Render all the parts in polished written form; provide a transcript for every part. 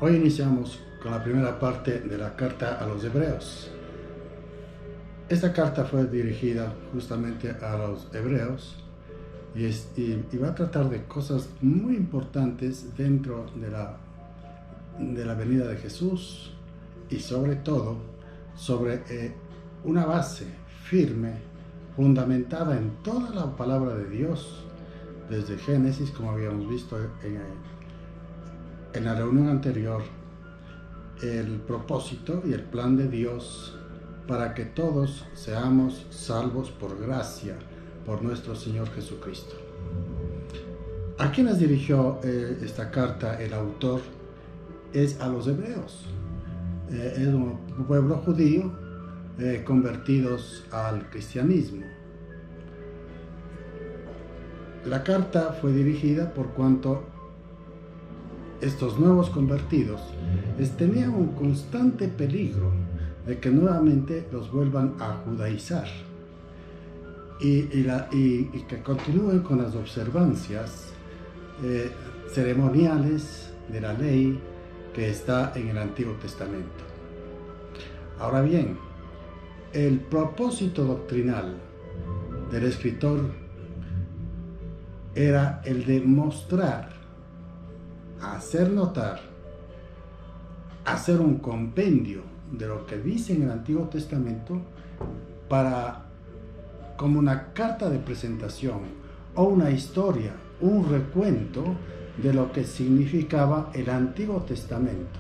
Hoy iniciamos con la primera parte de la carta a los hebreos. Esta carta fue dirigida justamente a los hebreos y va a tratar de cosas muy importantes dentro de la venida de Jesús y sobre todo sobre una base firme, fundamentada en toda la palabra de Dios, desde Génesis, como habíamos visto en la reunión anterior, el propósito y el plan de Dios para que todos seamos salvos por gracia, por nuestro Señor Jesucristo. ¿A quiénes dirigió esta carta el autor? Es a los hebreos. Es un pueblo judío convertidos al cristianismo. La carta fue dirigida por cuanto estos nuevos convertidos tenían un constante peligro de que nuevamente los vuelvan a judaizar y que continúen con las observancias ceremoniales de la ley que está en el Antiguo Testamento. Ahora bien, el propósito doctrinal del escritor era el de mostrar, hacer notar, hacer un compendio de lo que dice en el Antiguo Testamento como una carta de presentación o una historia, un recuento de lo que significaba el Antiguo Testamento.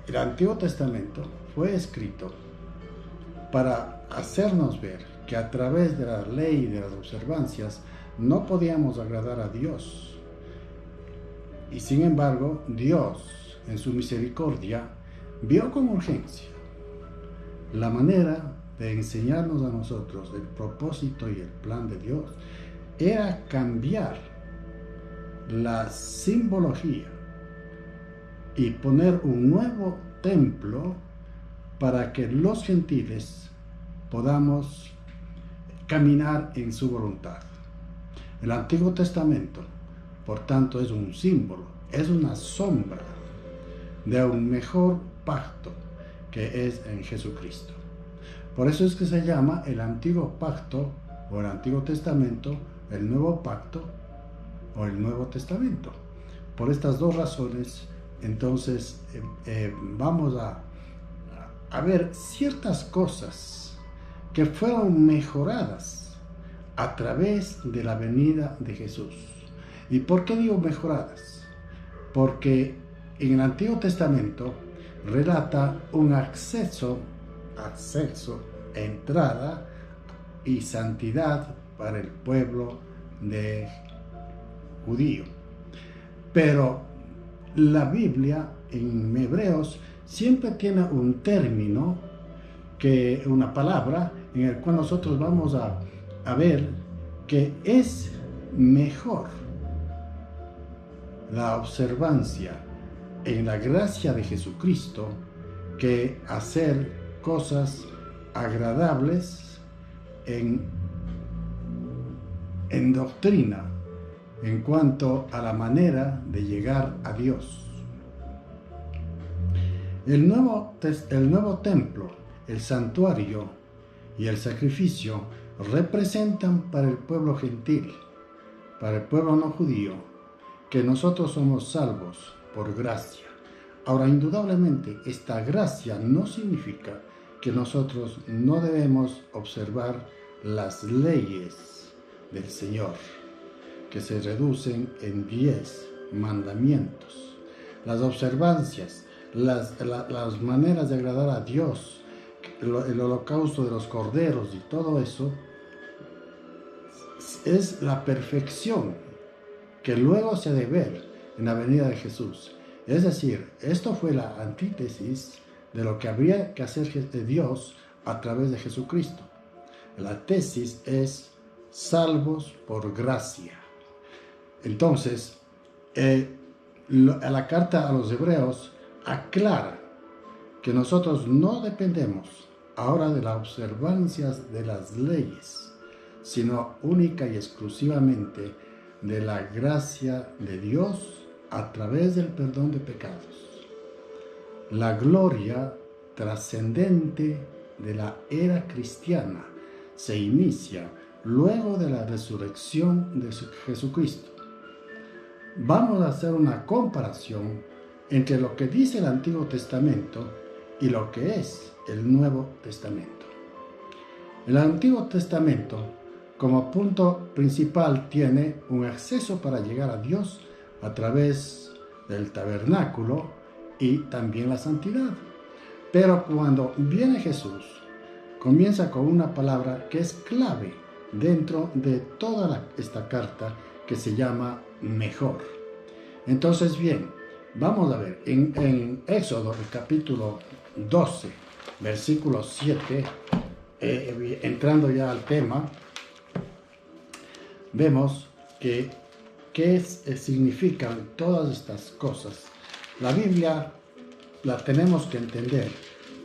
El Antiguo Testamento fue escrito para hacernos ver que a través de la ley y de las observancias no podíamos agradar a Dios. Y sin embargo, Dios, en su misericordia, vio con urgencia la manera de enseñarnos a nosotros el propósito y el plan de Dios era cambiar la simbología y poner un nuevo templo para que los gentiles podamos caminar en su voluntad. El Antiguo Testamento, por tanto, es un símbolo, es una sombra de un mejor pacto que es en Jesucristo. Por eso es que se llama el Antiguo Pacto o el Antiguo Testamento, el Nuevo Pacto o el Nuevo Testamento. Por estas dos razones, entonces, vamos a ver ciertas cosas que fueron mejoradas a través de la venida de Jesús. ¿Y por qué digo mejoradas? Porque en el Antiguo Testamento relata un acceso, entrada y santidad para el pueblo de judío. Pero la Biblia en Hebreos siempre tiene un término, una palabra en el cual nosotros vamos a ver que es mejor la observancia en la gracia de Jesucristo que hacer cosas agradables en doctrina en cuanto a la manera de llegar a Dios. El nuevo templo, el santuario y el sacrificio representan para el pueblo gentil, para el pueblo no judío, que nosotros somos salvos por gracia. Ahora, indudablemente, esta gracia no significa que nosotros no debemos observar las leyes del Señor, que se reducen en 10 mandamientos. Las observancias, las maneras de agradar a Dios, el holocausto de los corderos y todo eso, es la perfección que luego se ha de ver en la venida de Jesús. Es decir, esto fue la antítesis de lo que habría que hacer Dios a través de Jesucristo. La tesis es salvos por gracia. Entonces, la carta a los hebreos aclara que nosotros no dependemos ahora de las observancias de las leyes, sino única y exclusivamente de la gracia de Dios a través del perdón de pecados. La gloria trascendente de la era cristiana se inicia luego de la resurrección de Jesucristo. Vamos a hacer una comparación entre lo que dice el Antiguo Testamento y lo que es el Nuevo Testamento. El Antiguo Testamento, como punto principal, tiene un acceso para llegar a Dios a través del tabernáculo y también la santidad. Pero cuando viene Jesús, comienza con una palabra que es clave dentro de toda esta carta, que se llama mejor. Entonces, bien, vamos a ver, en Éxodo, el capítulo 12, versículo 7, entrando ya al tema, vemos que qué significan todas estas cosas. La Biblia la tenemos que entender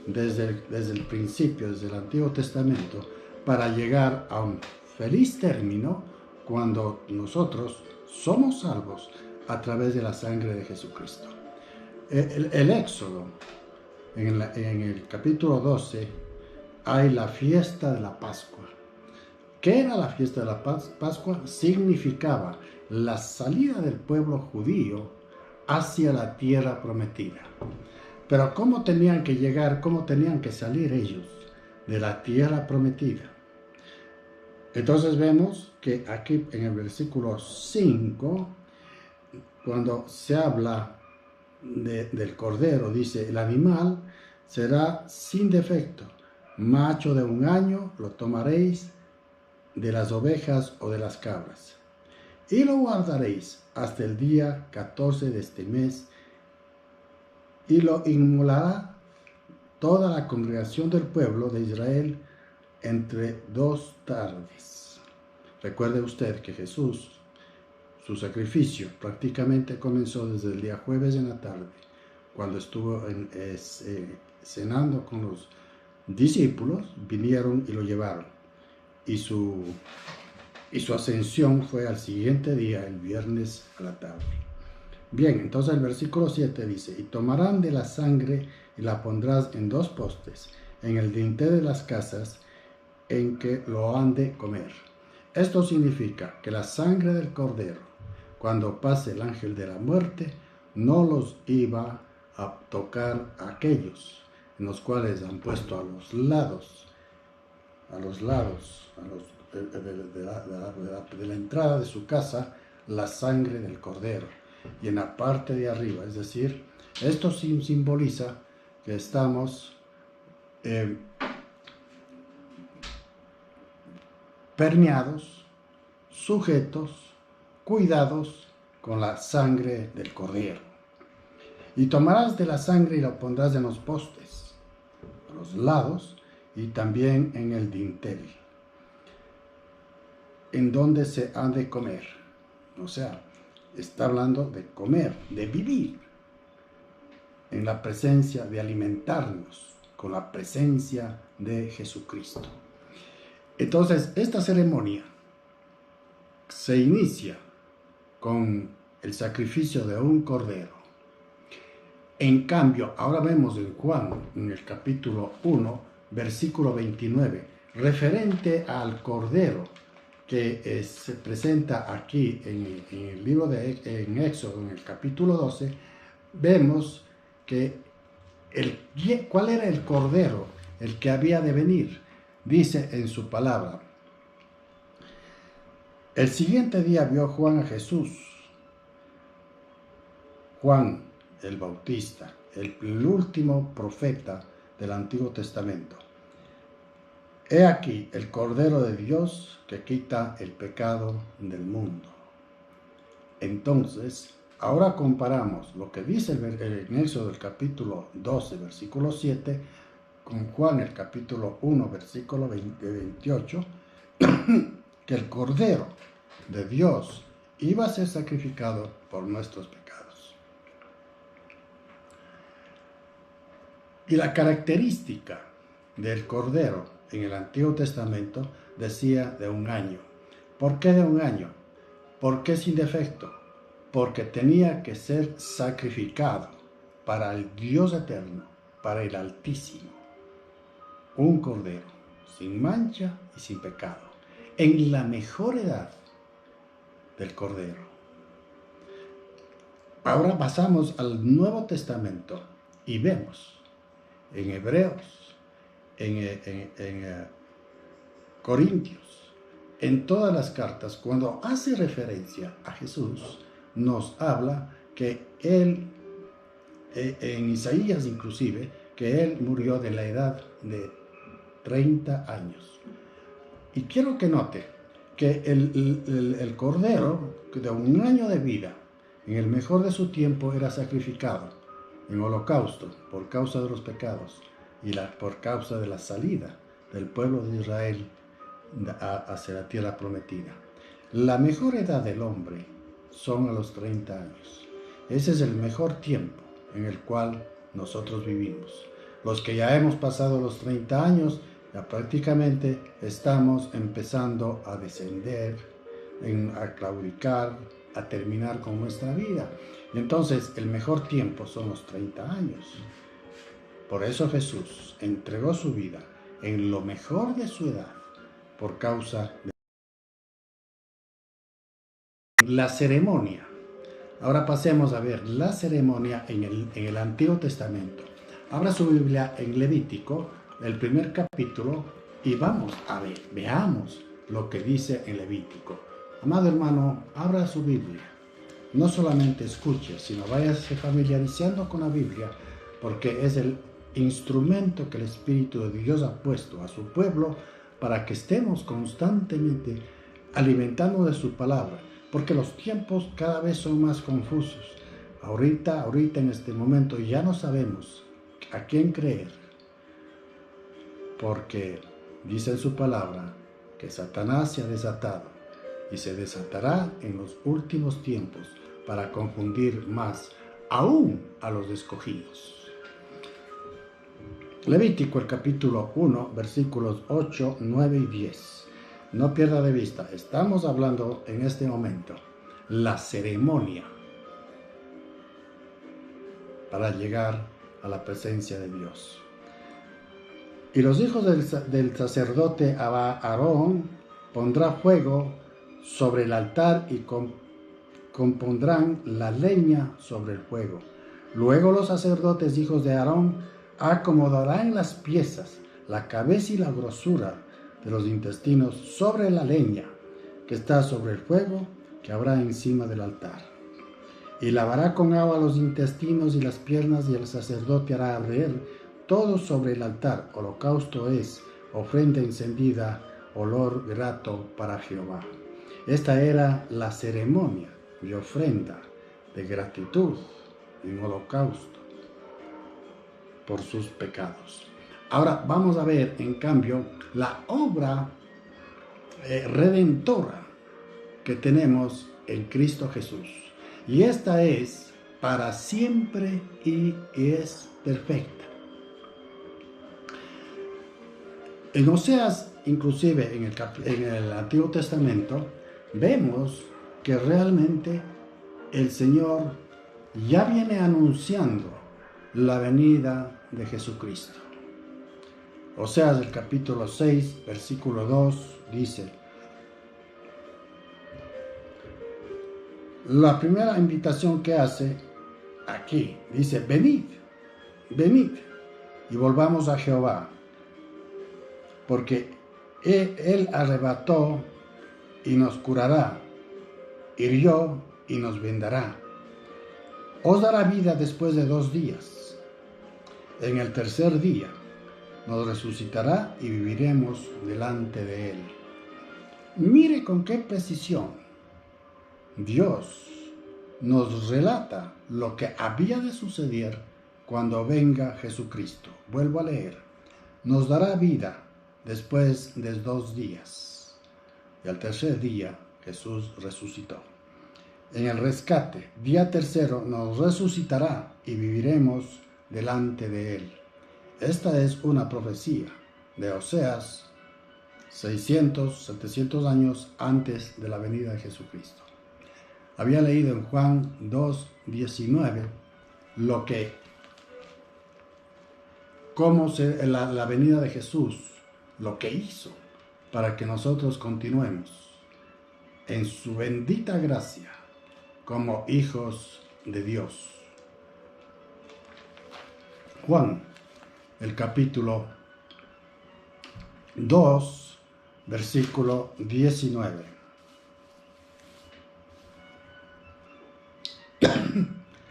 desde el principio, desde el Antiguo Testamento, para llegar a un feliz término cuando nosotros somos salvos a través de la sangre de Jesucristo. El Éxodo, en el capítulo 12, hay la fiesta de la Pascua. ¿Qué era la fiesta de la Pascua? Significaba la salida del pueblo judío hacia la tierra prometida. Pero ¿cómo tenían que llegar, cómo tenían que salir ellos de la tierra prometida? Entonces vemos que aquí en el versículo 5, cuando se habla del cordero, dice: el animal será sin defecto, macho de 1 año, lo tomaréis de las ovejas o de las cabras, y lo guardaréis hasta el día 14 de este mes, y lo inmolará toda la congregación del pueblo de Israel entre 2 tardes. Recuerde usted que Jesús, su sacrificio prácticamente comenzó desde el día jueves en la tarde, cuando estuvo cenando con los discípulos, vinieron y lo llevaron. Y su ascensión fue al siguiente día, el viernes a la tarde. Bien, entonces el versículo 7 dice: y tomarán de la sangre y la pondrás en 2 postes, en el dintel de las casas en que lo han de comer. Esto significa que la sangre del cordero, cuando pase el ángel de la muerte, no los iba a tocar a aquellos en los cuales han puesto a los lados de la entrada de su casa la sangre del cordero, y en la parte de arriba, es decir, esto simboliza que estamos permeados, sujetos, cuidados con la sangre del cordero. Y tomarás de la sangre y la pondrás en los postes, a los lados, y también en el dintel, en donde se han de comer. O sea, está hablando de comer, de vivir, en la presencia, de alimentarnos con la presencia de Jesucristo. Entonces, esta ceremonia se inicia con el sacrificio de un cordero. En cambio, ahora vemos en Juan, en el capítulo 1, versículo 29, referente al cordero que se presenta aquí en el libro en Éxodo, en el capítulo 12, vemos que ¿cuál era el cordero? El que había de venir. Dice en su palabra: el siguiente día vio Juan a Jesús, Juan el Bautista, el último profeta del Antiguo Testamento. He aquí el Cordero de Dios que quita el pecado del mundo. Entonces, ahora comparamos lo que dice en Éxodo del capítulo 12, versículo 7, con Juan el capítulo 1, versículo 28, que el Cordero de Dios iba a ser sacrificado por nuestros pecados. Y la característica del Cordero en el Antiguo Testamento decía de 1 año. ¿Por qué de 1 año? ¿Por qué sin defecto? porque tenía que ser sacrificado para el Dios eterno, para el Altísimo, un cordero sin mancha y sin pecado, en la mejor edad del cordero. Ahora pasamos al Nuevo Testamento y vemos en Hebreos, en Corintios, en todas las cartas, cuando hace referencia a Jesús, nos habla que Él, en Isaías inclusive, que Él murió de la edad de 30 años. Y quiero que note que el cordero de 1 año de vida, en el mejor de su tiempo, era sacrificado en holocausto por causa de los pecados y por causa de la salida del pueblo de Israel hacia la tierra prometida. La mejor edad del hombre son a los 30 años. Ese es el mejor tiempo en el cual nosotros vivimos. Los que ya hemos pasado los 30 años, ya prácticamente estamos empezando a descender, a claudicar, a terminar con nuestra vida. Entonces, el mejor tiempo son los 30 años. Por eso Jesús entregó su vida en lo mejor de su edad, por causa de la ceremonia. Ahora pasemos a ver la ceremonia en el Antiguo Testamento. Abra su Biblia en Levítico, el primer capítulo, y vamos a ver, veamos lo que dice en Levítico. Amado hermano, abra su Biblia. No solamente escuche, sino váyase familiarizando con la Biblia, porque es el instrumento que el Espíritu de Dios ha puesto a su pueblo para que estemos constantemente alimentando de su palabra, porque los tiempos cada vez son más confusos. Ahorita en este momento ya no sabemos a quién creer, porque dice en su palabra que Satanás se ha desatado y se desatará en los últimos tiempos para confundir más aún a los escogidos. Levítico, el capítulo 1, versículos 8, 9 y 10. No pierda de vista, estamos hablando en este momento la ceremonia para llegar a la presencia de Dios. Y los hijos del sacerdote Aarón pondrá fuego sobre el altar y compondrán la leña sobre el fuego. Luego los sacerdotes, hijos de Aarón, acomodarán las piezas, la cabeza y la grosura de los intestinos sobre la leña que está sobre el fuego que habrá encima del altar. Y lavará con agua los intestinos y las piernas, y el sacerdote hará arder todo sobre el altar. Holocausto es ofrenda encendida, olor grato para Jehová. Esta era la ceremonia de ofrenda de gratitud en holocausto por sus pecados. Ahora vamos a ver, en cambio, la obra redentora que tenemos en Cristo Jesús. Y esta es para siempre y es perfecta. En Oseas, inclusive en el Antiguo Testamento, vemos que realmente el Señor ya viene anunciando la venida de Jesucristo. Oseas, el capítulo 6, versículo 2, dice: la primera invitación que hace aquí, dice: venid, venid y volvamos a Jehová, porque Él arrebató y nos curará, hirió y nos vendará. Os dará vida después de 2 días. En el tercer día nos resucitará y viviremos delante de Él. Mire con qué precisión Dios nos relata lo que había de suceder cuando venga Jesucristo. Vuelvo a leer: nos dará vida después de 2 días. Y al tercer día Jesús resucitó. En el rescate, día tercero, nos resucitará y viviremos delante de Él. Esta es una profecía de Oseas 600, 700 años antes de la venida de Jesucristo. había leído en Juan 2:19 la venida de Jesús, lo que hizo para que nosotros continuemos en su bendita gracia como hijos de Dios. Juan, el capítulo 2, versículo 19.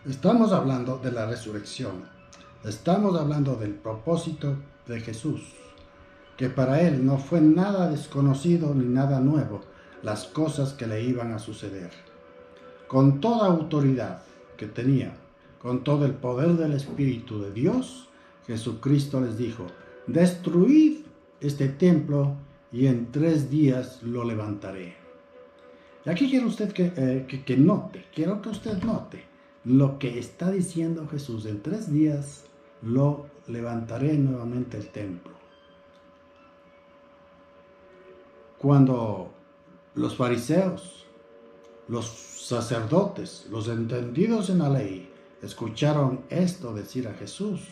Estamos hablando de la resurrección. Estamos hablando del propósito de Jesús, que para él no fue nada desconocido ni nada nuevo las cosas que le iban a suceder. Con toda autoridad que tenía, con todo el poder del Espíritu de Dios, Jesucristo les dijo: destruid este templo y en 3 días lo levantaré. Y aquí quiero usted que note, quiero que usted note lo que está diciendo Jesús: en 3 días lo levantaré nuevamente el templo. Cuando los fariseos, los sacerdotes, los entendidos en la ley, escucharon esto decir a Jesús,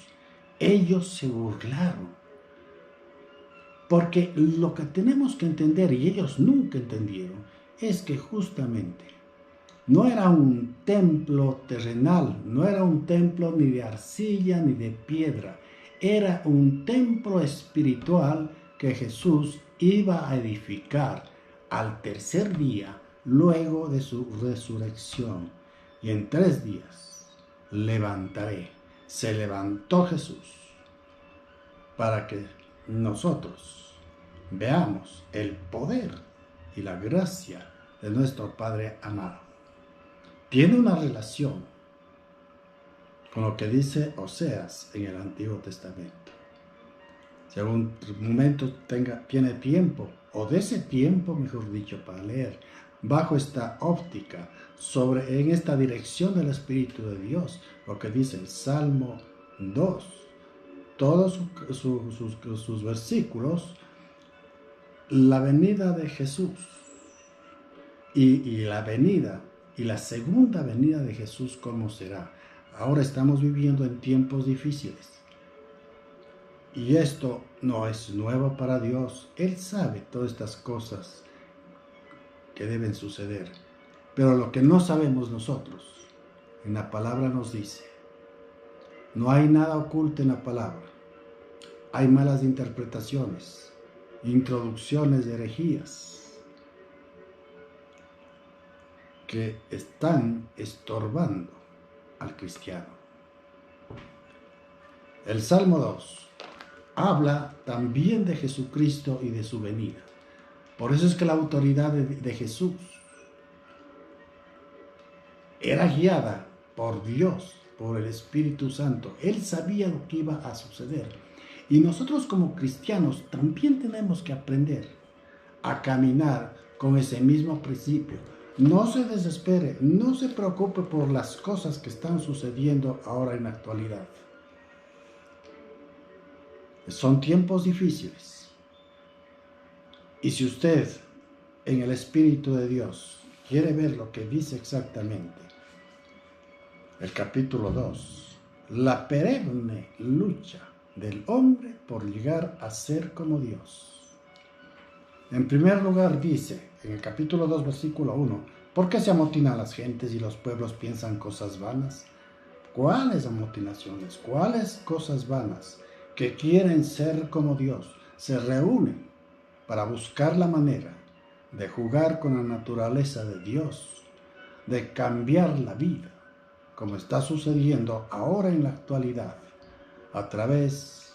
ellos se burlaron. Porque lo que tenemos que entender, y ellos nunca entendieron, es que justamente no era un templo terrenal, no era un templo ni de arcilla ni de piedra, era un templo espiritual que Jesús iba a edificar al 3er día luego de su resurrección. Y en 3 días levantaré. Se levantó Jesús para que nosotros veamos el poder y la gracia de nuestro Padre amado. Tiene una relación con lo que dice Oseas en el Antiguo Testamento. Si algún momento tiene tiempo, o de ese tiempo, mejor dicho, para leer, bajo esta óptica, en esta dirección del Espíritu de Dios, lo que dice el Salmo 2, todos sus versículos, la venida de Jesús y la segunda venida de Jesús, ¿cómo será? Ahora estamos viviendo en tiempos difíciles. Y esto no es nuevo para Dios. Él sabe todas estas cosas que deben suceder. Pero lo que no sabemos nosotros, en la palabra nos dice, no hay nada oculto en la palabra. Hay malas interpretaciones, introducciones de herejías que están estorbando al cristiano. El Salmo 2 habla también de Jesucristo y de su venida. Por eso es que la autoridad de Jesús era guiada por Dios, por el Espíritu Santo. Él sabía lo que iba a suceder. Y nosotros como cristianos también tenemos que aprender a caminar con ese mismo principio. No se desespere, no se preocupe por las cosas que están sucediendo ahora en la actualidad. Son tiempos difíciles. Y si usted, en el Espíritu de Dios, quiere ver lo que dice exactamente, el capítulo 2, la perenne lucha del hombre por llegar a ser como Dios. En primer lugar dice, en el capítulo 2, versículo 1, ¿por qué se amotinan las gentes y los pueblos piensan cosas vanas? ¿Cuáles amotinaciones? ¿Cuáles cosas vanas? Que quieren ser como Dios, se reúnen para buscar la manera de jugar con la naturaleza de Dios, de cambiar la vida, como está sucediendo ahora en la actualidad, a través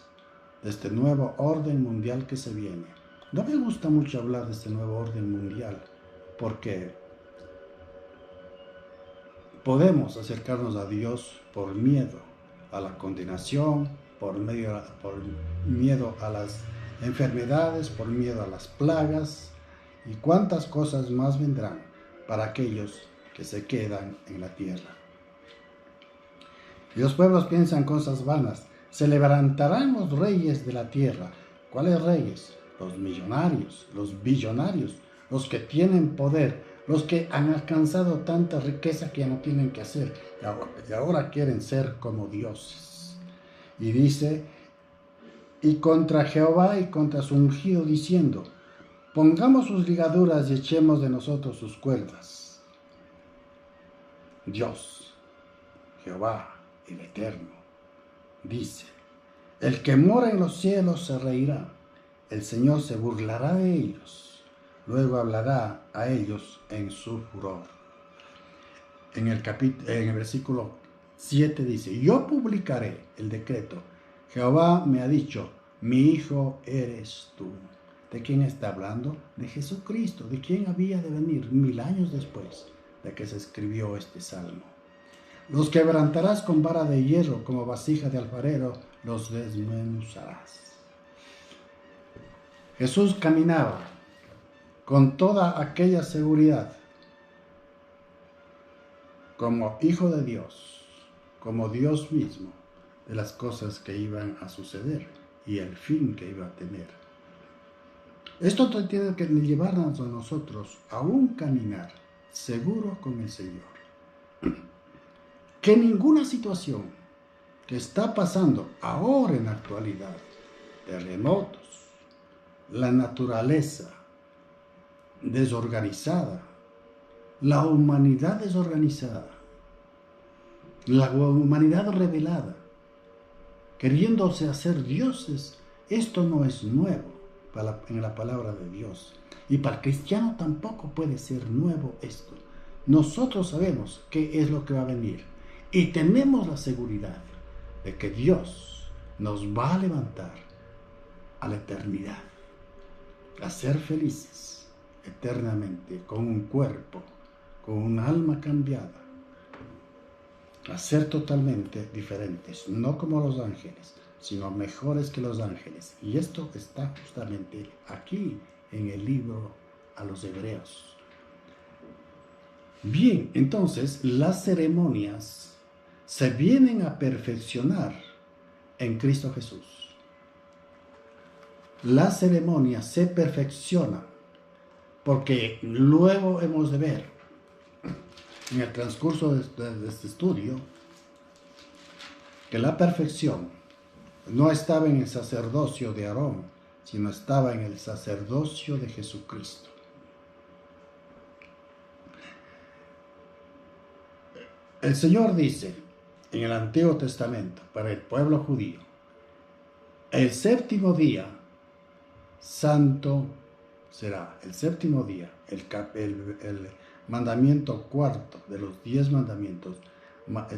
de este nuevo orden mundial que se viene. No me gusta mucho hablar de este nuevo orden mundial, porque podemos acercarnos a Dios por miedo a la condenación, por miedo a las enfermedades, por miedo a las plagas, y cuántas cosas más vendrán para aquellos que se quedan en la tierra. Y los pueblos piensan cosas vanas. Se levantarán los reyes de la tierra. ¿Cuáles reyes? Los millonarios, los billonarios, los que tienen poder, los que han alcanzado tanta riqueza que ya no tienen que hacer, y ahora quieren ser como dioses. Y dice, y contra Jehová y contra su ungido, diciendo, pongamos sus ligaduras y echemos de nosotros sus cuerdas. Dios, Jehová, el Eterno, dice, el que mora en los cielos se reirá, el Señor se burlará de ellos, luego hablará a ellos en su furor. En el versículo 7 dice, yo publicaré el decreto, Jehová me ha dicho, mi hijo eres tú. ¿De quién está hablando? De Jesucristo, de quien había de venir 1000 años después de que se escribió este salmo. Los quebrantarás con vara de hierro, como vasija de alfarero, los desmenuzarás. Jesús caminaba con toda aquella seguridad, como Hijo de Dios, como Dios mismo, de las cosas que iban a suceder y el fin que iba a tener. Esto tiene que llevarnos a nosotros a un caminar seguro con el Señor. Que ninguna situación que está pasando ahora en la actualidad, terremotos, la naturaleza desorganizada, la humanidad desorganizada, la humanidad rebelada, queriéndose hacer dioses, esto no es nuevo en la palabra de Dios. Y para el cristiano tampoco puede ser nuevo esto. Nosotros sabemos qué es lo que va a venir. Y tenemos la seguridad de que Dios nos va a levantar a la eternidad, a ser felices eternamente, con un cuerpo, con un alma cambiada, a ser totalmente diferentes, no como los ángeles, sino mejores que los ángeles. Y esto está justamente aquí en el libro a los Hebreos. Bien, entonces las ceremonias se vienen a perfeccionar en Cristo Jesús. Las ceremonias se perfeccionan porque luego hemos de ver en el transcurso de este estudio que la perfección no estaba en el sacerdocio de Aarón, sino estaba en el sacerdocio de Jesucristo. El Señor dice en el Antiguo Testamento para el pueblo judío, el séptimo día santo será. El séptimo día, el mandamiento cuarto de los 10 mandamientos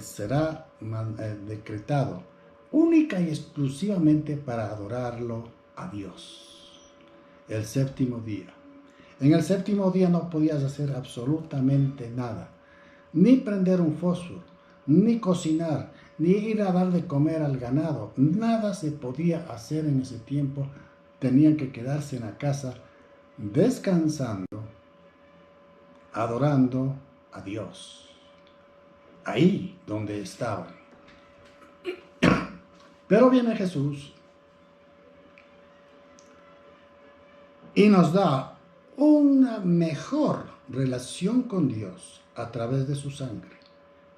será decretado única y exclusivamente para adorarlo a Dios. El séptimo día. En el séptimo día no podías hacer absolutamente nada, ni prender un fósforo, ni cocinar, ni ir a dar de comer al ganado. Nada se podía hacer en ese tiempo. Tenían que quedarse en la casa descansando, adorando a Dios. Ahí donde estaban. Pero viene Jesús y nos da una mejor relación con Dios a través de su sangre.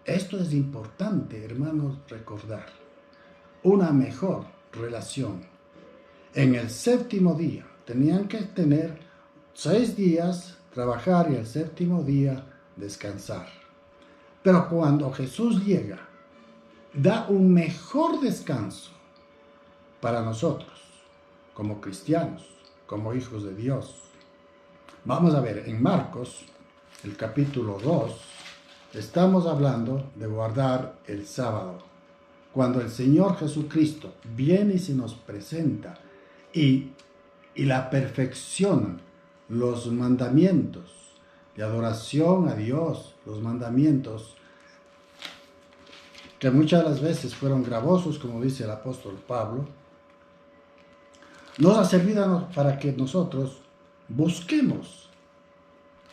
Esto es importante, hermanos, recordar. Una mejor relación. En el séptimo día tenían que tener 6 días trabajar y el séptimo día descansar. Pero cuando Jesús llega, da un mejor descanso para nosotros, como cristianos, como hijos de Dios. Vamos a ver, en Marcos, el capítulo 2, estamos hablando de guardar el sábado. Cuando el Señor Jesucristo viene y se nos presenta y la perfecciona, los mandamientos de adoración a Dios, los mandamientos que muchas de las veces fueron gravosos, como dice el apóstol Pablo, nos ha servido para que nosotros busquemos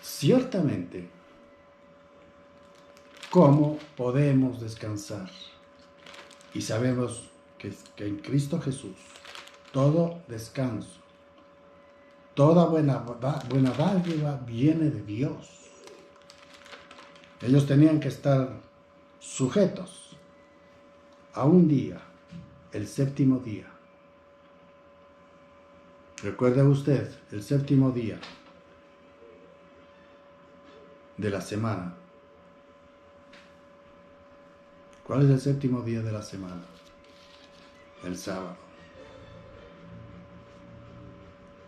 ciertamente cómo podemos descansar. Y sabemos que en Cristo Jesús todo descanso, toda buena dádiva viene de Dios. Ellos tenían que estar sujetos a un día, el séptimo día. Recuerde usted, el séptimo día de la semana. ¿Cuál es el séptimo día de la semana? El sábado.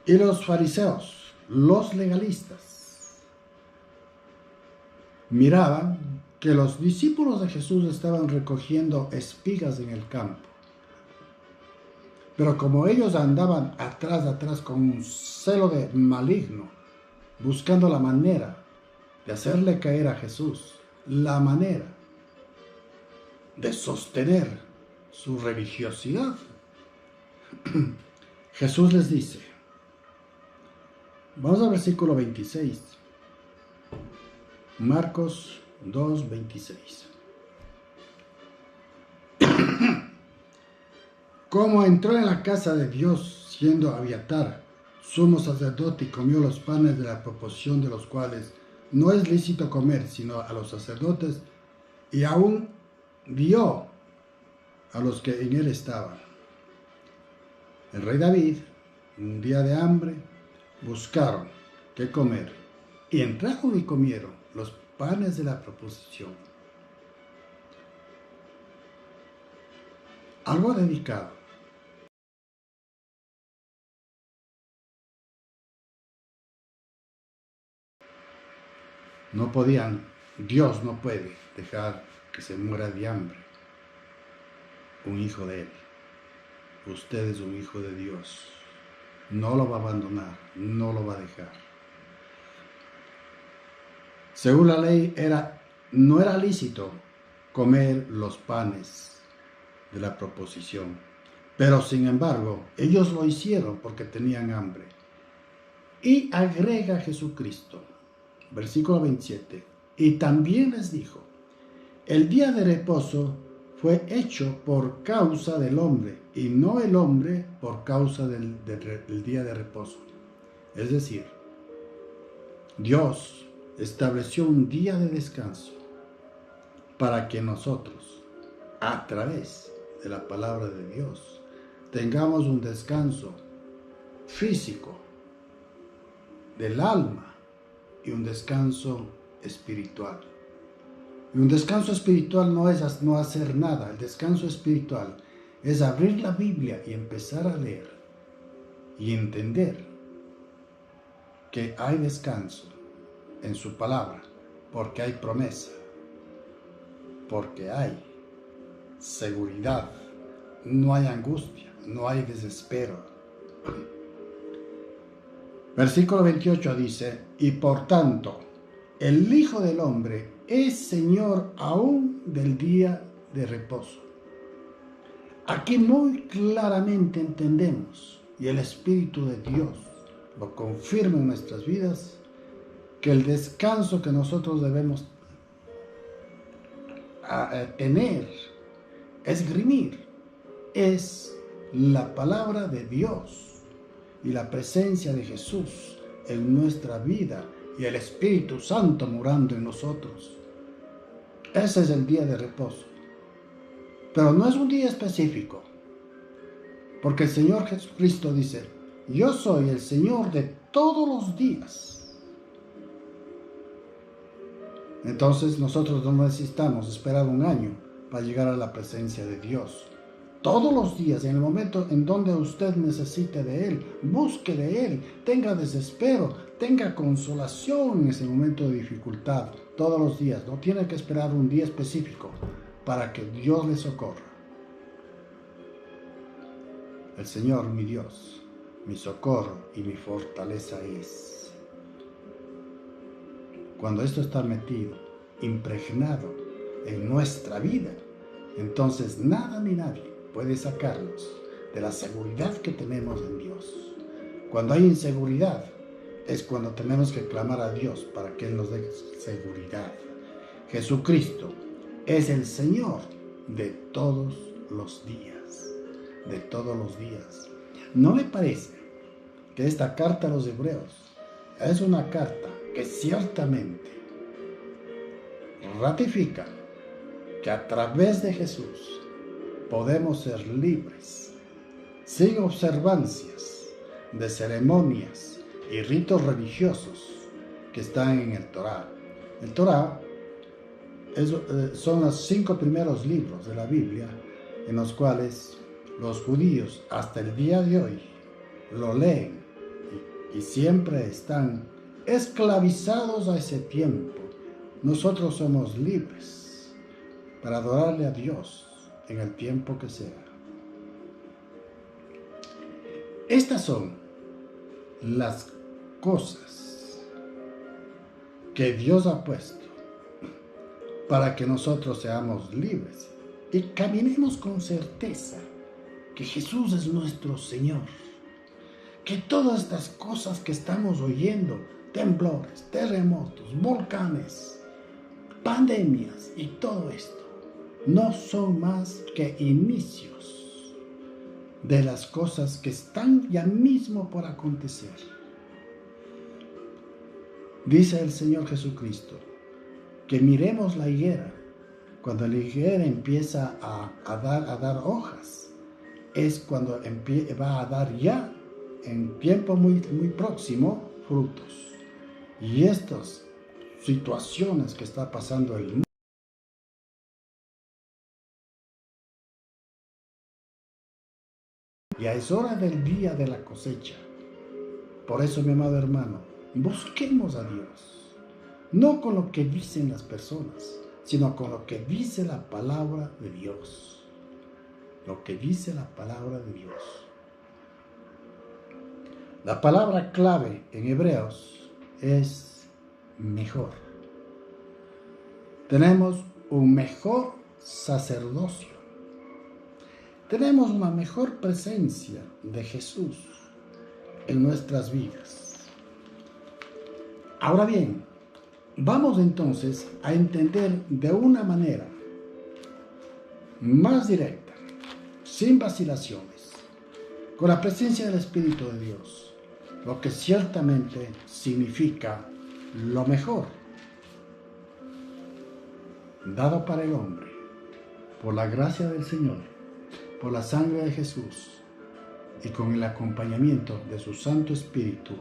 Y los fariseos, los legalistas, miraban que los discípulos de Jesús estaban recogiendo espigas en el campo. Pero como ellos andaban atrás con un celo de maligno, buscando la manera de hacerle caer a Jesús, la manera de sostener su religiosidad, Jesús les dice, vamos al versículo 26, Marcos 2:26. Como entró en la casa de Dios, siendo Abiatar sumo sacerdote, y comió los panes de la proposición, de los cuales no es lícito comer, sino a los sacerdotes, y aún dio a los que en él estaban. El rey David, un día de hambre, buscaron qué comer, y entraron y comieron los panes de la proposición. Algo dedicado. No podían, Dios no puede dejar que se muera de hambre un hijo de él. Usted es un hijo de Dios. No lo va a abandonar, no lo va a dejar. Según la ley, no era lícito comer los panes de la proposición. Pero sin embargo, ellos lo hicieron porque tenían hambre. Y agrega Jesucristo, versículo 27, y también les dijo, el día de reposo fue hecho por causa del hombre, y no el hombre por causa del día de reposo. Es decir, Dios estableció un día de descanso para que nosotros, a través de la palabra de Dios, tengamos un descanso físico del alma y un descanso espiritual. Y un descanso espiritual no es no hacer nada. El descanso espiritual es abrir la Biblia y empezar a leer y entender que hay descanso en su palabra, porque hay promesa, porque hay seguridad, no hay angustia, no hay desespero. Versículo 28 dice, y por tanto, el Hijo del Hombre es Señor aún del día de reposo. Aquí muy claramente entendemos, y el Espíritu de Dios lo confirma en nuestras vidas, que el descanso que nosotros debemos tener, esgrimir, es la palabra de Dios y la presencia de Jesús en nuestra vida y el Espíritu Santo morando en nosotros. Ese es el día de reposo. Pero no es un día específico, porque el Señor Jesucristo dice, yo soy el Señor de todos los días. Entonces nosotros no necesitamos esperar un año para llegar a la presencia de Dios. Todos los días, en el momento en donde usted necesite de Él, busque de Él, tenga desespero, tenga consolación en ese momento de dificultad. Todos los días, no tiene que esperar un día específico para que Dios le socorra. El Señor, mi Dios, mi socorro y mi fortaleza es. Cuando esto está metido, impregnado en nuestra vida, entonces nada ni nadie puede sacarnos de la seguridad que tenemos en Dios. Cuando hay inseguridad, es cuando tenemos que clamar a Dios para que Él nos dé seguridad. Jesucristo es el Señor de todos los días, de todos los días. ¿No le parece que esta carta a los Hebreos es una carta que ciertamente ratifica que a través de Jesús podemos ser libres, sin observancias de ceremonias y ritos religiosos que están en el Torá. El Torá son los 5 primeros libros de la Biblia en los cuales los judíos hasta el día de hoy lo leen y siempre están esclavizados a ese tiempo. Nosotros somos libres para adorarle a Dios en el tiempo que sea. Estas son las cosas que Dios ha puesto para que nosotros seamos libres y caminemos con certeza que Jesús es nuestro Señor, que todas estas cosas que estamos oyendo, temblores, terremotos, volcanes, pandemias y todo esto, no son más que inicios de las cosas que están ya mismo por acontecer. Dice el Señor Jesucristo que miremos la higuera. Cuando la higuera empieza a dar hojas, es cuando va a dar ya en tiempo muy próximo frutos. Y estas situaciones que está pasando el mundo, ya es hora del día de la cosecha. Por eso, mi amado hermano, busquemos a Dios, no con lo que dicen las personas, sino con lo que dice la palabra de Dios. Lo que dice la palabra de Dios. La palabra clave en Hebreos es mejor. Tenemos un mejor sacerdocio. Tenemos una mejor presencia de Jesús en nuestras vidas. Ahora bien, vamos entonces a entender de una manera más directa, sin vacilaciones, con la presencia del Espíritu de Dios, lo que ciertamente significa lo mejor dado para el hombre, por la gracia del Señor, por la sangre de Jesús y con el acompañamiento de su Santo Espíritu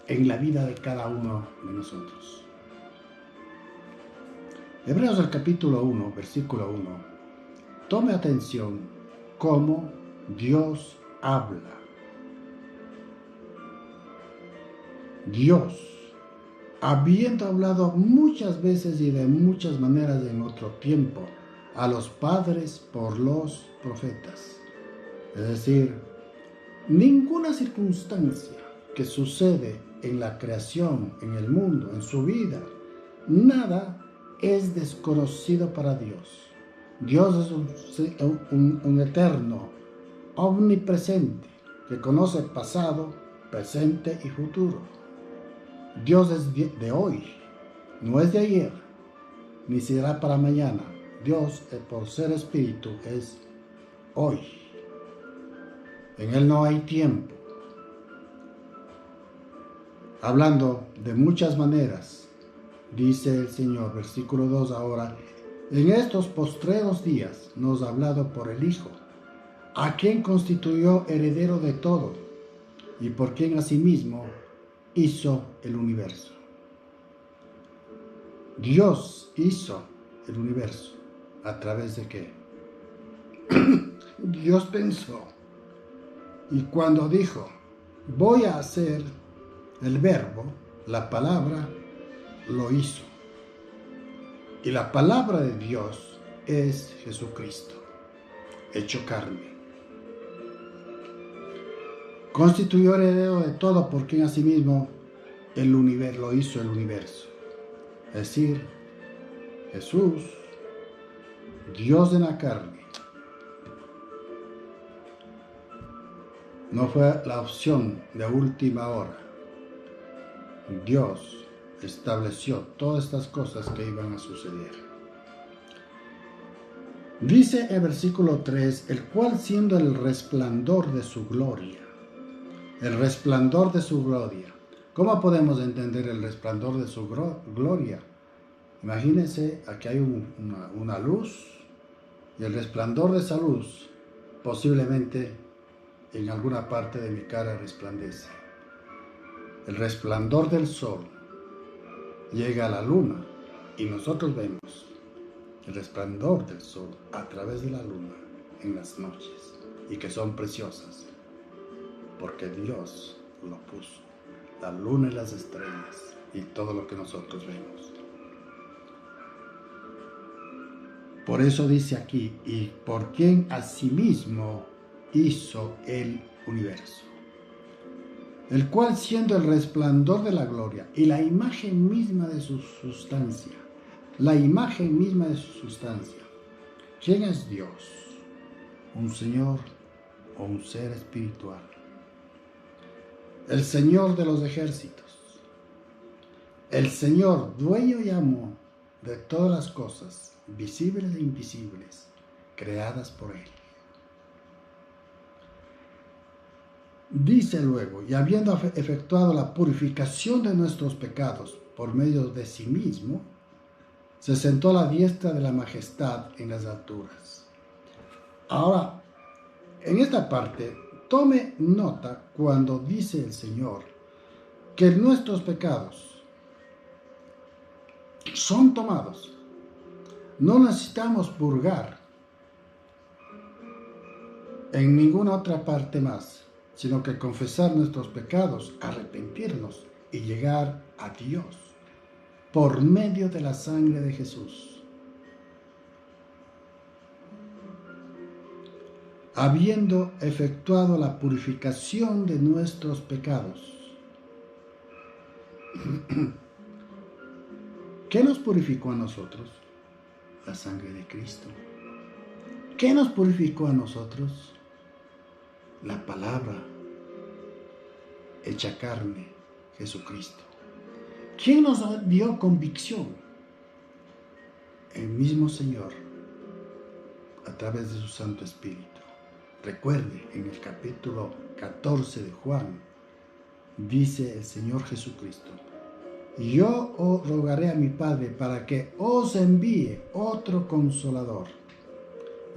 en la vida de cada uno de nosotros. Hebreos el capítulo 1, versículo 1. Tome atención cómo Dios habla. Dios, habiendo hablado muchas veces y de muchas maneras en otro tiempo a los padres por los profetas. Es decir, ninguna circunstancia que sucede en la creación, en el mundo, en su vida, nada es desconocido para Dios. Dios es un eterno, omnipresente, que conoce pasado, presente y futuro. Dios es de hoy, no es de ayer, ni será para mañana. Dios, por ser espíritu, es hoy. En Él no hay tiempo. Hablando de muchas maneras, dice el Señor, versículo 2 ahora, en estos postreros días nos ha hablado por el Hijo, a quien constituyó heredero de todo, y por quien asimismo hizo el universo. Dios hizo el universo. ¿A través de qué? Dios pensó, y cuando dijo, voy a hacer el verbo, la palabra, lo hizo. Y la palabra de Dios es Jesucristo, hecho carne. Constituyó heredero de todo, por quien asimismo lo hizo el universo. Es decir, Jesús, Dios en la carne, no fue la opción de última hora. Dios estableció todas estas cosas que iban a suceder. Dice el versículo 3, el cual siendo el resplandor de su gloria. El resplandor de su gloria. ¿Cómo podemos entender el resplandor de su gloria? Imagínense, aquí hay una luz y el resplandor de esa luz posiblemente en alguna parte de mi cara resplandece. El resplandor del sol llega a la luna y nosotros vemos el resplandor del sol a través de la luna en las noches y que son preciosas porque Dios lo puso, la luna y las estrellas y todo lo que nosotros vemos. Por eso dice aquí, y por quien asimismo hizo el universo, el cual siendo el resplandor de la gloria y la imagen misma de su sustancia, ¿quién es Dios? ¿Un Señor o un ser espiritual? El Señor de los ejércitos, el Señor dueño y amo de todas las cosas, visibles e invisibles, creadas por Él. Dice luego, y habiendo efectuado la purificación de nuestros pecados por medio de sí mismo, se sentó a la diestra de la majestad en las alturas. Ahora, en esta parte, tome nota cuando dice el Señor que nuestros pecados son tomados. No necesitamos purgar en ninguna otra parte más, sino que confesar nuestros pecados, arrepentirnos y llegar a Dios por medio de la sangre de Jesús. Habiendo efectuado la purificación de nuestros pecados. ¿Qué nos purificó a nosotros? La sangre de Cristo. ¿Qué nos purificó a nosotros? La palabra hecha carne, Jesucristo. ¿Quién nos dio convicción? El mismo Señor, a través de su Santo Espíritu. Recuerde, en el capítulo 14 de Juan, dice el Señor Jesucristo, yo os rogaré a mi Padre para que os envíe otro Consolador.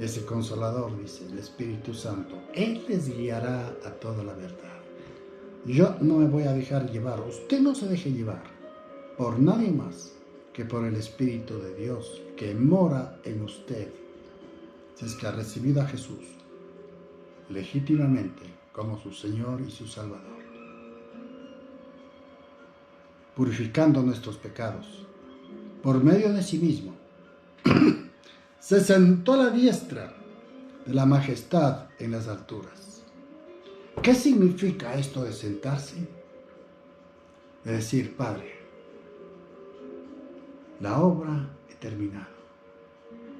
Y ese Consolador, dice el Espíritu Santo, Él les guiará a toda la verdad. Yo no me voy a dejar llevar, usted no se deje llevar por nadie más que por el Espíritu de Dios que mora en usted. Si es que ha recibido a Jesús legítimamente como su Señor y su Salvador, purificando nuestros pecados por medio de sí mismo, se sentó a la diestra de la majestad en las alturas. ¿Qué significa esto de sentarse? De decir, Padre, la obra he terminado.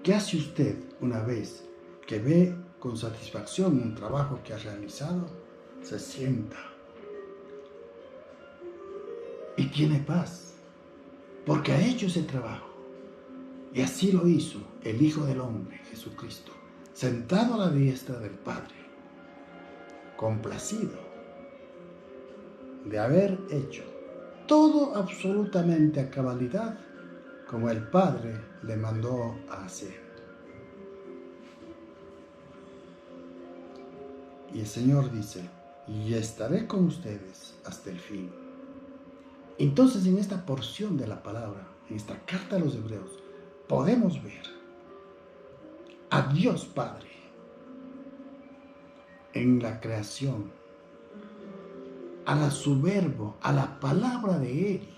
¿Qué hace usted una vez que ve con satisfacción un trabajo que ha realizado? Se sienta y tiene paz, porque ha hecho ese trabajo. Y así lo hizo el Hijo del Hombre, Jesucristo, sentado a la diestra del Padre, complacido de haber hecho todo absolutamente a cabalidad, como el Padre le mandó a hacer. Y el Señor dice, y estaré con ustedes hasta el fin. Entonces, en esta porción de la palabra, en esta carta a los Hebreos, podemos ver a Dios Padre en la creación, a su verbo, a la palabra de Él,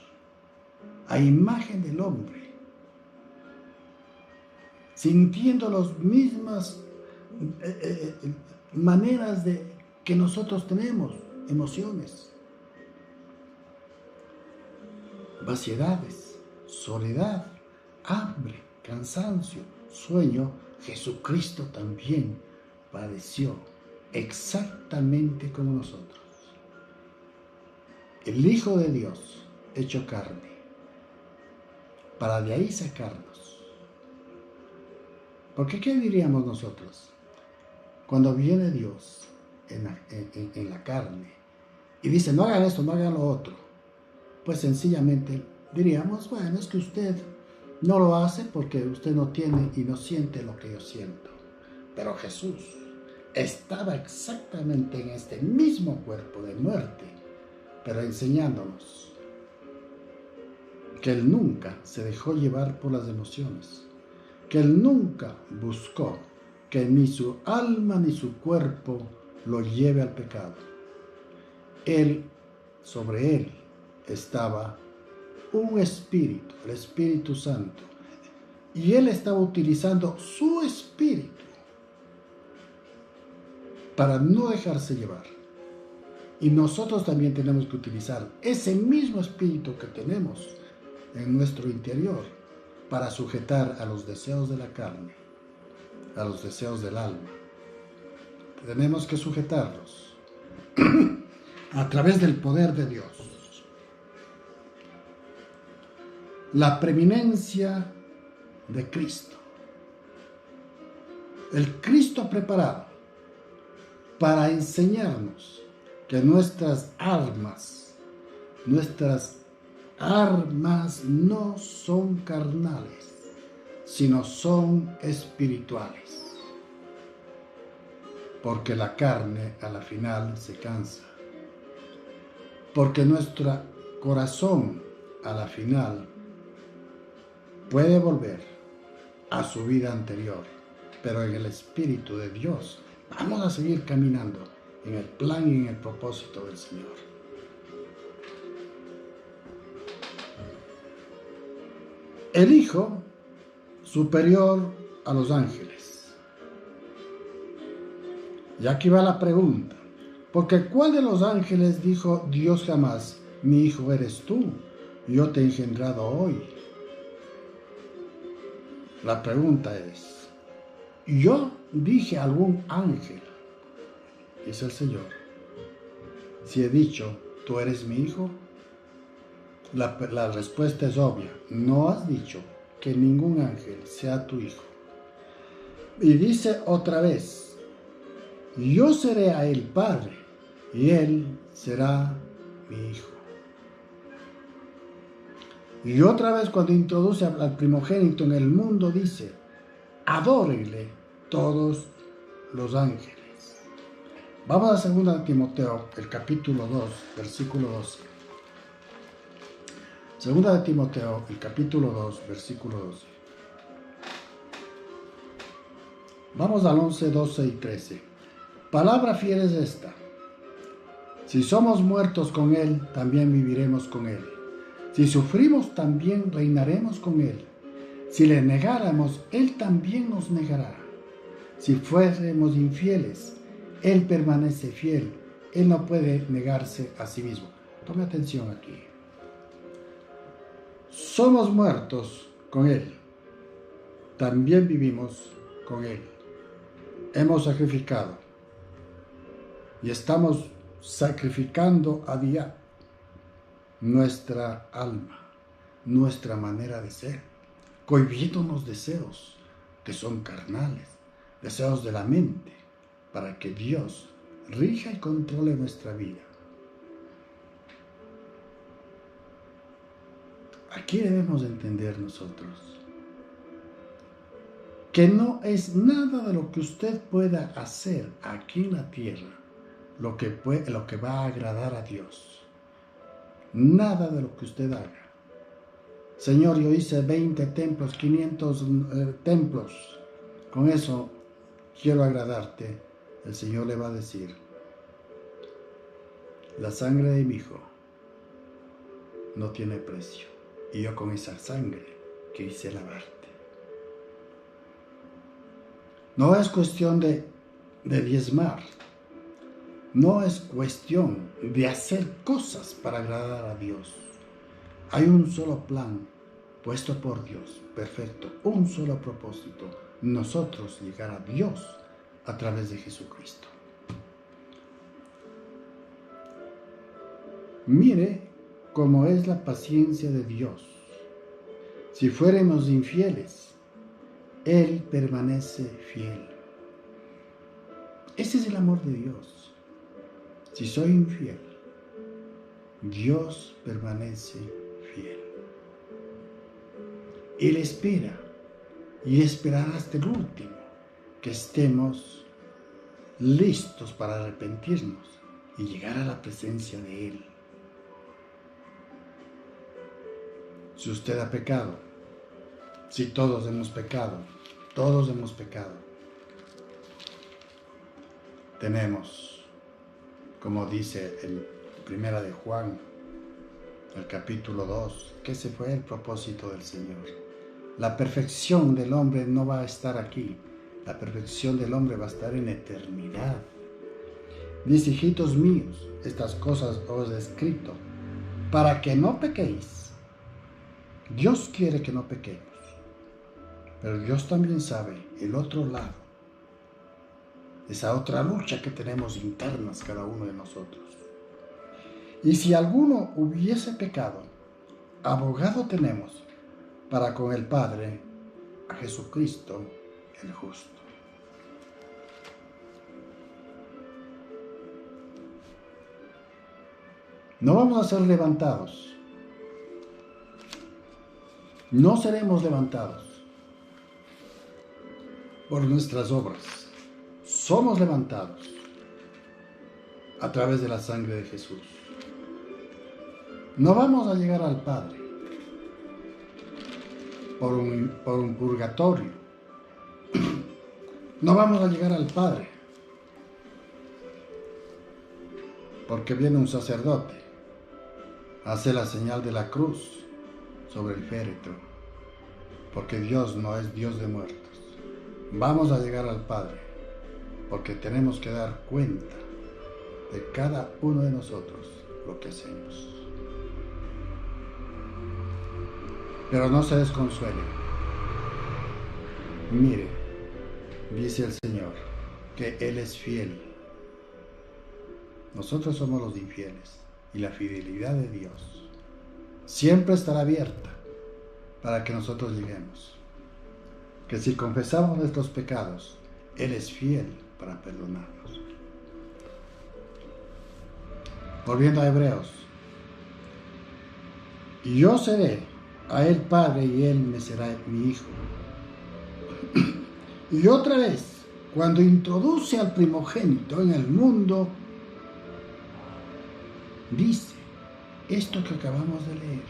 a imagen del hombre, sintiendo las mismas maneras que nosotros tenemos, emociones, vaciedades, soledad, hambre, cansancio, sueño. Jesucristo también padeció exactamente como nosotros. El Hijo de Dios hecho carne, para de ahí sacarnos. Porque ¿qué diríamos nosotros? Cuando viene Dios en la carne y dice, no hagan esto, no hagan lo otro, pues sencillamente diríamos, bueno, es que usted No lo hace porque usted no tiene y no siente lo que yo siento. Pero Jesús estaba exactamente en este mismo cuerpo de muerte, pero enseñándonos que Él nunca se dejó llevar por las emociones, que Él nunca buscó que ni su alma ni su cuerpo lo lleve al pecado. Sobre Él estaba un espíritu, el Espíritu Santo, y Él estaba utilizando su espíritu para no dejarse llevar. Y nosotros también tenemos que utilizar ese mismo espíritu que tenemos en nuestro interior para sujetar a los deseos de la carne, a los deseos del alma. Tenemos que sujetarlos a través del poder de Dios. La preeminencia de Cristo. El Cristo preparado para enseñarnos que nuestras armas no son carnales, sino son espirituales. Porque la carne a la final se cansa. Porque nuestro corazón a la final puede volver a su vida anterior. Pero en el Espíritu de Dios vamos a seguir caminando en el plan y en el propósito del Señor. El Hijo superior a los ángeles. Y aquí va la pregunta. Porque ¿cuál de los ángeles dijo Dios jamás, mi hijo eres tú, yo te he engendrado hoy? La pregunta es, ¿yo dije a algún ángel, dice el Señor, si he dicho, tú eres mi hijo? La respuesta es obvia, no has dicho que ningún ángel sea tu hijo. Y dice otra vez, yo seré a él padre, y él será mi hijo. Y otra vez cuando introduce al primogénito en el mundo dice, adórenle todos los ángeles. Vamos a 2 Timoteo, el capítulo 2, versículo 12. 2 Timoteo, el capítulo 2, versículo 12. Vamos al 11, 12 y 13. Palabra fiel es esta. Si somos muertos con Él, también viviremos con Él. Si sufrimos, también reinaremos con Él. Si le negáramos, Él también nos negará. Si fuésemos infieles, Él permanece fiel. Él no puede negarse a sí mismo. Tome atención aquí. Somos muertos con Él. También vivimos con Él. Hemos sacrificado. Y estamos sacrificando a día nuestra alma, nuestra manera de ser, cohibiendo unos deseos que son carnales, deseos de la mente, para que Dios rija y controle nuestra vida. Aquí debemos entender nosotros que no es nada de lo que usted pueda hacer aquí en la tierra lo que va a agradar a Dios. Nada de lo que usted haga. Señor, yo hice 20 templos, 500 templos. Con eso quiero agradarte. El Señor le va a decir, la sangre de mi hijo no tiene precio. Y yo con esa sangre quise lavarte. No es cuestión de diezmar. No es cuestión de hacer cosas para agradar a Dios. Hay un solo plan puesto por Dios, perfecto, un solo propósito, nosotros llegar a Dios a través de Jesucristo. Mire cómo es la paciencia de Dios. Si fuéramos infieles, Él permanece fiel. Ese es el amor de Dios. Si soy infiel, Dios permanece fiel. Él espera y esperará hasta el último, que estemos listos para arrepentirnos y llegar a la presencia de Él. Si usted ha pecado, si todos hemos pecado, tenemos, como dice en Primera de Juan, el capítulo 2, que ese fue el propósito del Señor. La perfección del hombre no va a estar aquí, la perfección del hombre va a estar en eternidad. Dice: hijitos míos, estas cosas os he escrito para que no pequéis. Dios quiere que no pequemos, pero Dios también sabe el otro lado, esa otra lucha que tenemos internas cada uno de nosotros. Y si alguno hubiese pecado, abogado tenemos para con el Padre, a Jesucristo el justo. No vamos a ser levantados. No seremos levantados por nuestras obras. Somos levantados a través de la sangre de Jesús. No vamos a llegar al Padre por un purgatorio. No vamos a llegar al Padre porque viene un sacerdote a hacer la señal de la cruz sobre el féretro, porque Dios no es Dios de muertos. Vamos a llegar al Padre porque tenemos que dar cuenta de cada uno de nosotros lo que hacemos. Pero no se desconsuelen. Mire, dice el Señor que Él es fiel. Nosotros somos los infieles y la fidelidad de Dios siempre estará abierta para que nosotros lleguemos. Que si confesamos nuestros pecados, Él es fiel para perdonarnos. Volviendo a Hebreos. Y yo seré a Él Padre y Él me será mi Hijo. Y otra vez, cuando introduce al primogénito en el mundo, dice esto que acabamos de leer: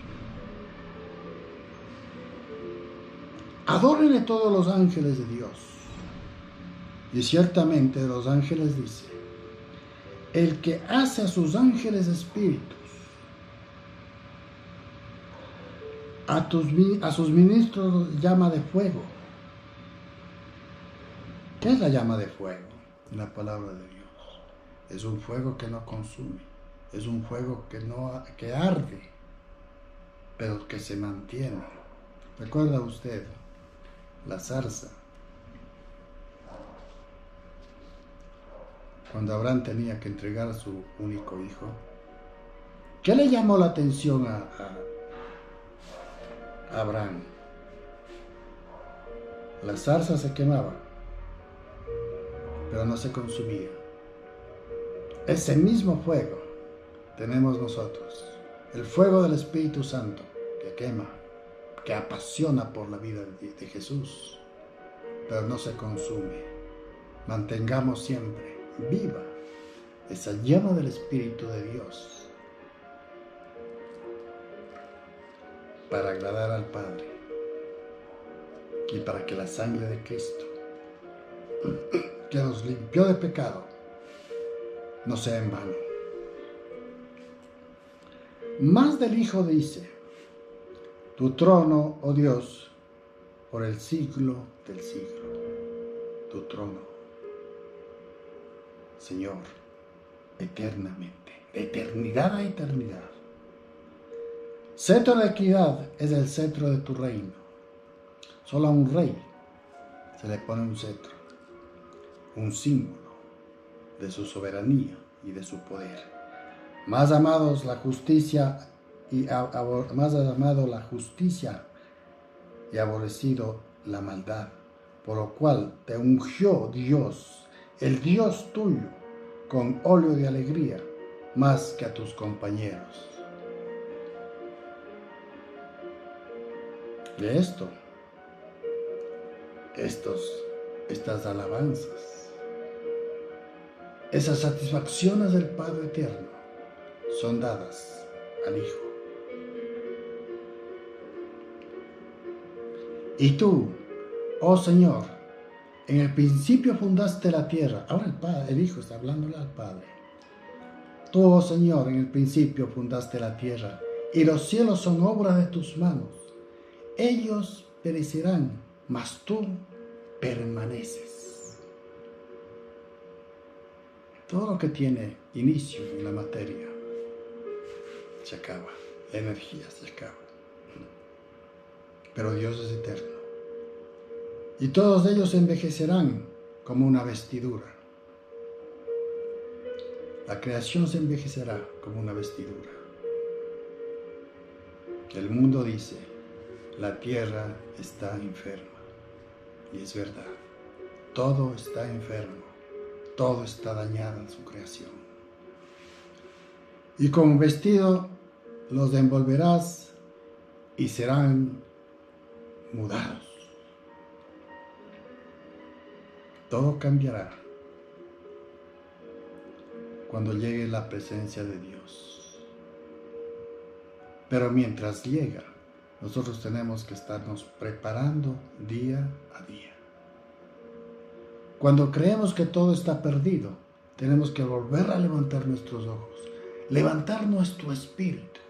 adórenle todos los ángeles de Dios. Y ciertamente de los ángeles dice: el que hace a sus ángeles espíritus, a sus ministros llama de fuego. ¿Qué es la llama de fuego? La palabra de Dios. Es un fuego que no consume, es un fuego que arde, pero que se mantiene. ¿Recuerda usted la zarza? Cuando Abraham tenía que entregar a su único hijo, ¿qué le llamó la atención a Abraham? La zarza se quemaba, pero no se consumía. Ese mismo fuego tenemos nosotros, el fuego del Espíritu Santo que quema, que apasiona por la vida de Jesús, pero no se consume. Mantengamos siempre viva esa llama del Espíritu de Dios para agradar al Padre y para que la sangre de Cristo, que nos limpió de pecado, no sea en vano. Más del Hijo dice: tu trono, oh Dios, por el siglo del siglo. Tu trono, Señor, eternamente, de eternidad a eternidad. Cetro de equidad es el cetro de tu reino. Solo a un rey se le pone un cetro, un símbolo de su soberanía y de su poder. Más amados la justicia más amado la justicia y aborrecido la maldad, por lo cual te ungió Dios, el Dios tuyo, con óleo de alegría, más que a tus compañeros. de estas alabanzas, esas satisfacciones del Padre Eterno son dadas al Hijo. Y tú, oh Señor, en el principio fundaste la tierra. Ahora el Hijo está hablándole al Padre. Tú, oh Señor, en el principio fundaste la tierra, y los cielos son obra de tus manos. Ellos perecerán, mas tú permaneces. Todo lo que tiene inicio en la materia se acaba, la energía se acaba. Pero Dios es eterno. Y todos ellos envejecerán como una vestidura. La creación se envejecerá como una vestidura. El mundo dice, la tierra está enferma. Y es verdad, todo está enfermo, todo está dañado en su creación. Y como vestido los envolverás y serán mudados. Todo cambiará cuando llegue la presencia de Dios. Pero mientras llega, nosotros tenemos que estarnos preparando día a día. Cuando creemos que todo está perdido, tenemos que volver a levantar nuestros ojos, levantar nuestro espíritu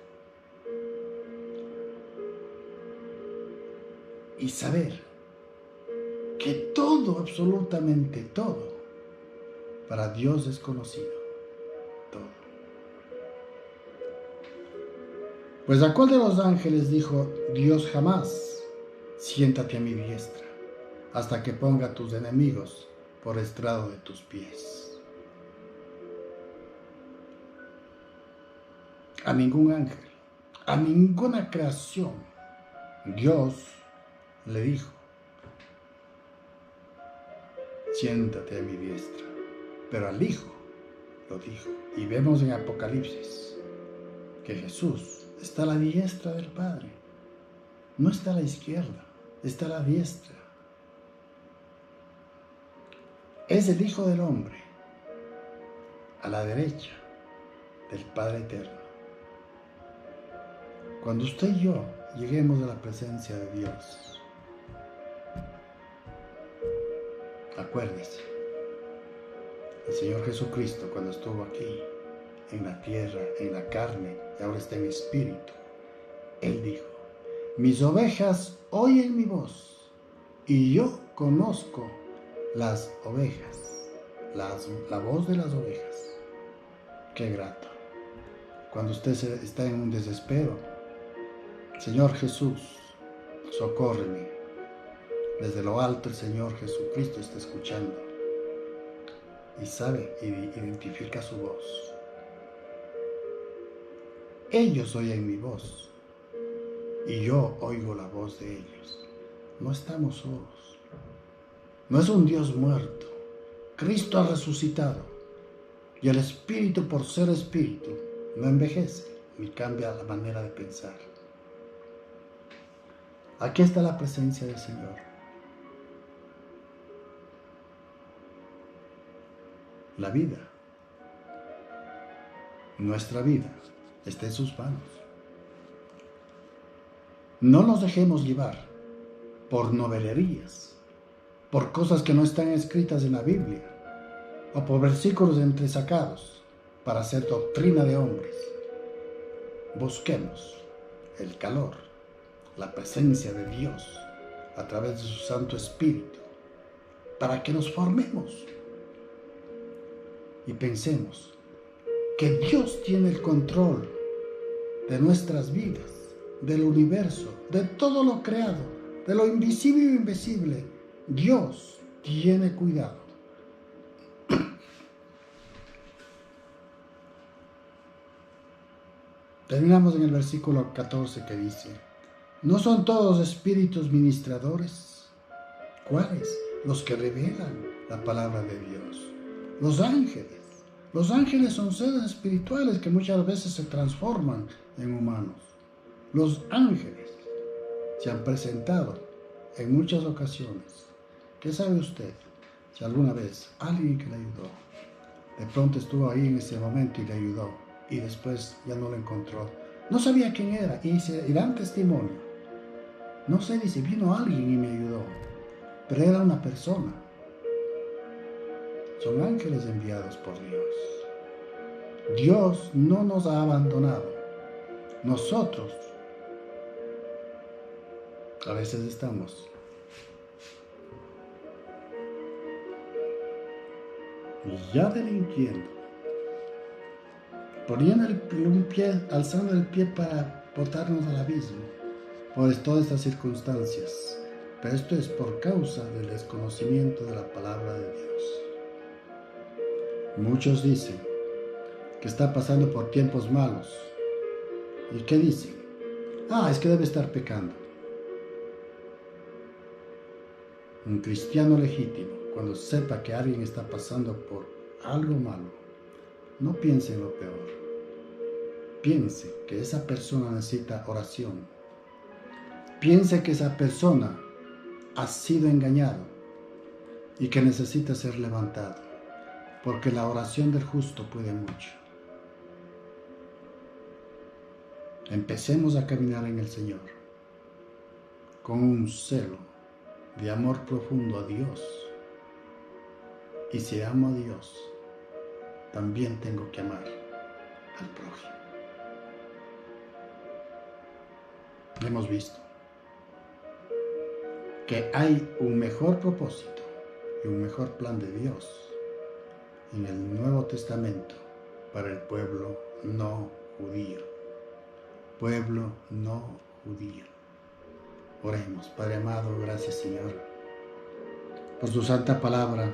y saber que todo, absolutamente todo, para Dios es conocido. Todo. Pues ¿a cuál de los ángeles dijo Dios jamás? Siéntate a mi diestra, hasta que ponga a tus enemigos por estrado de tus pies. A ningún ángel, a ninguna creación, Dios le dijo, siéntate a mi diestra. Pero al Hijo lo dijo. Y vemos en Apocalipsis que Jesús está a la diestra del Padre. No está a la izquierda, está a la diestra. Es el Hijo del Hombre, a la derecha del Padre Eterno. Cuando usted y yo lleguemos a la presencia de Dios, acuérdese, el Señor Jesucristo cuando estuvo aquí, en la tierra, en la carne, y ahora está en espíritu, Él dijo, mis ovejas oyen mi voz, y yo conozco las ovejas, la voz de las ovejas. Qué grato. Cuando usted está en un desespero, Señor Jesús, socórreme. Desde lo alto el Señor Jesucristo está escuchando y sabe y identifica su voz. Ellos oyen mi voz y yo oigo la voz de ellos. No estamos solos. No es un Dios muerto. Cristo ha resucitado y el Espíritu, por ser Espíritu, no envejece ni cambia la manera de pensar. Aquí está la presencia del Señor. La vida, nuestra vida, está en sus manos. No nos dejemos llevar por novelerías, por cosas que no están escritas en la Biblia, o por versículos entresacados para hacer doctrina de hombres. Busquemos el calor, la presencia de Dios a través de su Santo Espíritu, para que nos formemos y pensemos que Dios tiene el control de nuestras vidas, del universo, de todo lo creado, de lo invisible e invisible. Dios tiene cuidado. Terminamos en el versículo 14 que dice, ¿no son todos espíritus ministradores? ¿Cuáles? Los que revelan la palabra de Dios. Los ángeles. Los ángeles son seres espirituales que muchas veces se transforman en humanos. Los ángeles se han presentado en muchas ocasiones. ¿Qué sabe usted si alguna vez alguien que le ayudó, de pronto estuvo ahí en ese momento y le ayudó, y después ya no lo encontró? No sabía quién era, y dan testimonio. No sé, dice, vino alguien y me ayudó, pero era una persona. Son ángeles enviados por Dios. Dios no nos ha abandonado. Nosotros a veces estamos ya delinquiendo, poniendo un pie, alzando el pie para botarnos al abismo por todas estas circunstancias. Pero esto es por causa del desconocimiento de la palabra de Dios. Muchos dicen que está pasando por tiempos malos. ¿Y qué dicen? Es que debe estar pecando. Un cristiano legítimo, cuando sepa que alguien está pasando por algo malo, no piense en lo peor. Piense que esa persona necesita oración. Piense que esa persona ha sido engañado y que necesita ser levantado, porque la oración del justo puede mucho. Empecemos a caminar en el Señor con un celo de amor profundo a Dios. Y si amo a Dios, también tengo que amar al prójimo. Hemos visto que hay un mejor propósito y un mejor plan de Dios en el Nuevo Testamento para el pueblo no judío. Pueblo no judío. Oremos. Padre amado, gracias Señor por tu santa palabra,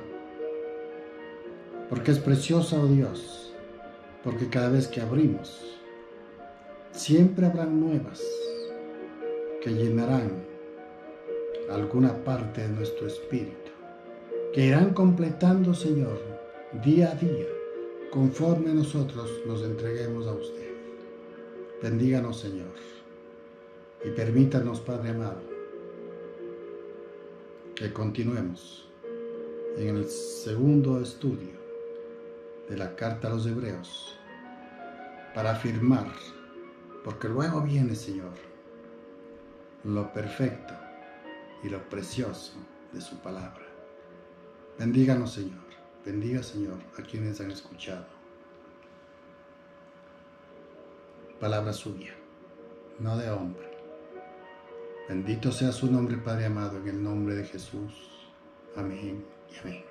porque es preciosa, oh Dios, porque cada vez que abrimos siempre habrán nuevas que llenarán alguna parte de nuestro espíritu, que irán completando, Señor, día a día, conforme nosotros nos entreguemos a usted. Bendíganos, Señor, y permítanos, Padre amado, que continuemos en el segundo estudio de la carta a los Hebreos para afirmar, porque luego viene, Señor, lo perfecto y lo precioso de su palabra. Bendíganos, Señor. Bendiga, Señor, a quienes han escuchado. Palabra suya, no de hombre. Bendito sea su nombre, Padre amado, en el nombre de Jesús. Amén y amén.